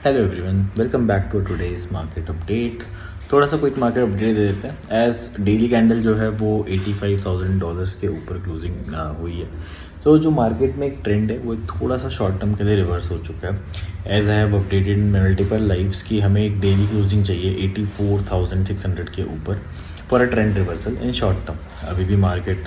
Hello everyone, welcome back to today's market update. थोड़ा सा quick market update दे देते हैं। एज डेली कैंडल जो है वो $85,000 के ऊपर क्लोजिंग हुई है। तो जो मार्केट में एक ट्रेंड है वो थोड़ा सा शॉर्ट टर्म के लिए रिवर्स हो चुका है। As I have updated in multiple lives की हमें एक डेली क्लोजिंग चाहिए 84,600 के ऊपर for a trend reversal in short term. अभी भी मार्केट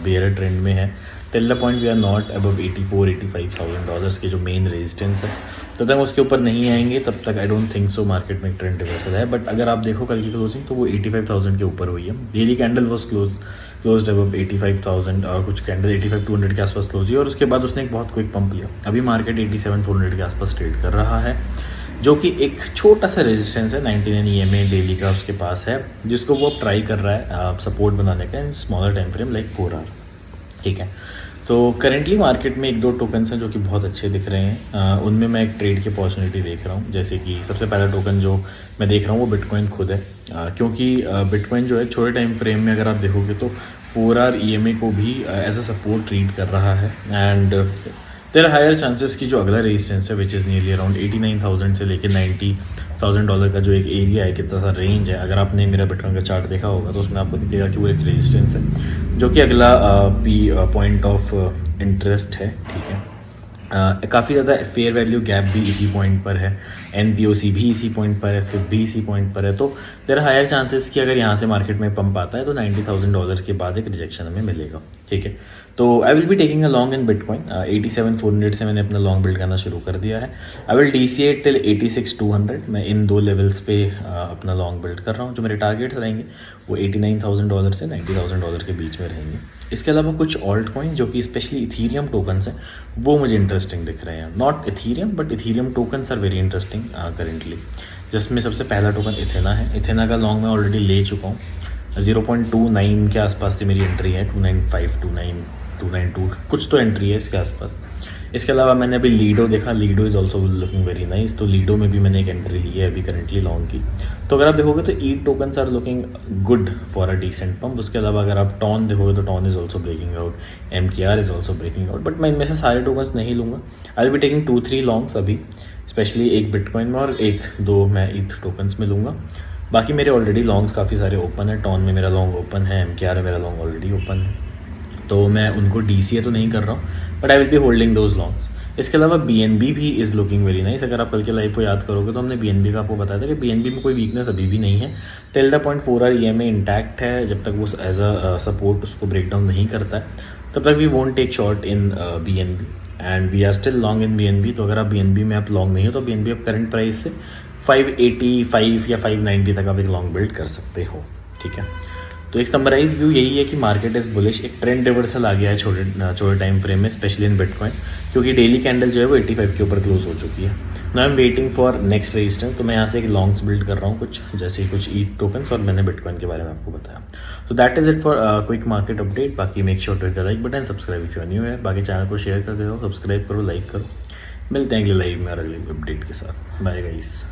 बेयर ट्रेंड में है। Till the point we are not above $85,000 के जो मेन रेजिस्टेंस है, तब तक उसके ऊपर नहीं आएंगे तब तक I don't think so market में एक ट्रेंड रिवर्सल है। बट अगर आप देखो कल की क्लोजिंग तो वो 85,000 के ऊपर हुई है। Daily candle was closed above 85,000 और कुछ कैंडल 85,200 के आसपास क्लोज हुई और उसके बाद उसने एक बहुत क्विक पंप लिया। अभी मार्केट 87,400 के आसपास ट्रेड कर रहा है, जो कि एक छोटा सा रेजिस्टेंस है 99 EMA डेली का उसके पास है, जिसको वो अब ट्राई कर रहा है सपोर्ट बनाने का in smaller time frame like 4 hour. ठीक है, तो करेंटली मार्केट में एक दो टोकन्स हैं जो कि बहुत अच्छे दिख रहे हैं। उनमें मैं एक ट्रेड की अपॉर्चुनिटी देख रहा हूँ। जैसे कि सबसे पहला टोकन जो मैं देख रहा हूँ वो बिटकॉइन खुद है, क्योंकि बिटकॉइन जो है छोटे टाइम फ्रेम में अगर आप देखोगे तो 4 आवर EMA को भी एज अ सपोर्ट ट्रीट कर रहा है। And there are higher chances कि जो अगला रेजिस्टेंस है विच इज़ नियरली अराउंड 89,000 से लेकर $90,000 का जो एक एरिया है, कितना सा रेंज है, अगर आपने मेरा बिटकॉइन का चार्ट देखा होगा तो उसमें आपको दिखेगा कि वो एक रेजिस्टेंस है जो कि अगला पॉइंट ऑफ इंटरेस्ट है। ठीक है, काफ़ी ज़्यादा फेयर वैल्यू गैप भी इसी पॉइंट पर है, NPOC भी इसी पॉइंट पर है, FIB भी इसी पॉइंट पर है। तो देयर आर हायर चांसेस कि अगर यहाँ से मार्केट में पंप आता है तो $90,000 के बाद एक रिजेक्शन हमें मिलेगा। ठीक है, तो आई will be taking a long in bitcoin. 87,400 से मैंने अपना लॉन्ग बिल्ड करना शुरू कर दिया है। I will DCA till 86,200। मैं इन दो लेवल्स पे अपना लॉन्ग बिल्ड कर रहा हूँ। जो मेरे टारगेट्स रहेंगे वो $89,000 से $90,000 के बीच में रहेंगे। इसके अलावा कुछ ऑल्ट कॉइन जो कि स्पेशली इथीरियम टोकन्स हैं वो मुझे इंटरेस्टिंग दिख रहे हैं। Not Ethereum but Ethereum tokens are very interesting currently, जिसमें सबसे पहला टोकन इथेना है। इथेना का लॉन्ग मैं ऑलरेडी ले चुका हूँ। 0.29 के आसपास से मेरी एंट्री है, 295, 292 कुछ तो एंट्री है इसके आसपास। इसके अलावा मैंने अभी लीडो देखा, ludo is also looking very nice, तो लीडो में भी मैंने एक एंट्री ली है अभी करेंटली लॉन्ग की। तो अगर आप देखोगे तो ई tokens are looking good for a decent pump. उसके अलावा अगर आप टॉन देखोगे तो TON is also breaking out, MKR is also breaking out. But मैं इनमें से सारे टोकन्स नहीं लूँगा। I will be taking 2-3 longs अभी, स्पेशली एक बिटकॉइन में और 1-2 मैं ईथ टोकन्स में लूँगा। बाकी मेरे ऑलरेडी लॉन्ग्स काफ़ी सारे ओपन है। टॉन में मेरा लॉन्ग ओपन है, MKR में मेरा लॉन्ग ऑलरेडी ओपन है, तो मैं उनको DCA तो नहीं कर रहा हूँ but I will be holding those longs. इसके अलावा BNB भी इज़ लुकिंग वेरी नाइस। अगर आप कल के लाइव को याद करोगे तो हमने BNB का आपको बताया था कि BNB में कोई वीकनेस अभी भी नहीं है। Till the point 4 hour EMA intact है। जब तक वो एज अ सपोर्ट उसको ब्रेक डाउन नहीं करता है तब तक we won't take short in BNB and we are still long in BNB। तो अगर आप BNB में आप लॉन्ग नहीं हो तो BNB आप करंट प्राइस से 585 या 590 तक आप एक लॉन्ग बिल्ड कर सकते हो। ठीक है, तो एक समराइज व्यू यही है कि मार्केट इज बुलिश। एक ट्रेंड रिवर्सल आ गया है छोटे टाइम फ्रेम में, स्पेशली इन बिटकॉइन, क्योंकि डेली कैंडल जो है वो 85 के ऊपर क्लोज हो चुकी है। Now I am waiting for next resistance. तो मैं यहाँ से एक लॉन्ग्स बिल्ड कर रहा हूँ, कुछ जैसे कुछ ईथ टोकन्स, और मैंने बिटकॉइन के बारे में आपको बताया। तो that is it for quick market update. बाकी make sure to hit the like button, subscribe if you are new है। बाकी चैनल को शेयर कर दो, सब्सक्राइब करो, लाइक करो। मिलते हैं अगले लाइव में और अगले अपडेट के साथ। Bye guys.